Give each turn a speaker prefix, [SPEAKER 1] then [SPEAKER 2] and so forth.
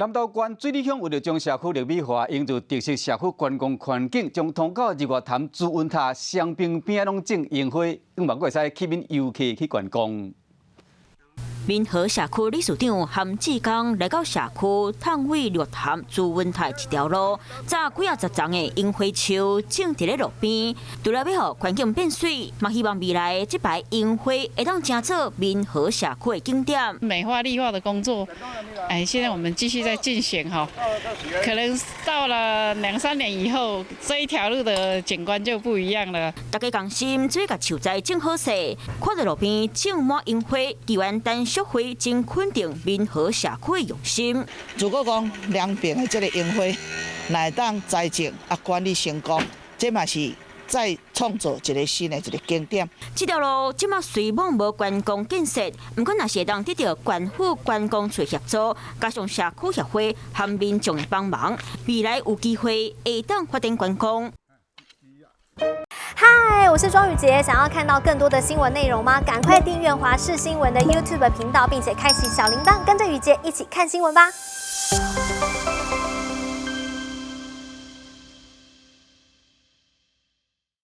[SPEAKER 1] 南投县水里乡为了将社区绿美化，营造特色社区观光环境，将通到日月潭、朱温塔、香槟边拢种樱花，希望会使吸引游客去观光。
[SPEAKER 2] 民和社区理事长韩志刚来到社区探位绿潭朱温台一条路，扎几10丛的樱花树种伫咧路边，除了要互环境变水，嘛希望未来这排樱花会当成做民和社区的景点。
[SPEAKER 3] 美化绿化的工作，现在我们继续在进行哈，可能到了2、3年以后，这一条路的景观就不一样了。
[SPEAKER 2] 大家同心，做甲树栽种好势，看到路边种满樱花，台湾单。 社会真肯定民和社区的用心。
[SPEAKER 4] 如果讲两边的这个樱花乃当栽种管理成功，这嘛是再创造一个新的一个景点。
[SPEAKER 2] 这条路即马虽望无观光建设，不过若是会当得到县府观光处协助，加上社区协会和民众的帮忙，未来有机会会当发展观光。
[SPEAKER 5] 嗨，我是庄宇杰。想要看到更多的新闻内容吗？赶快订阅华视新闻的 YouTube 频道，并且开启小铃铛，跟着宇杰一起看新闻吧。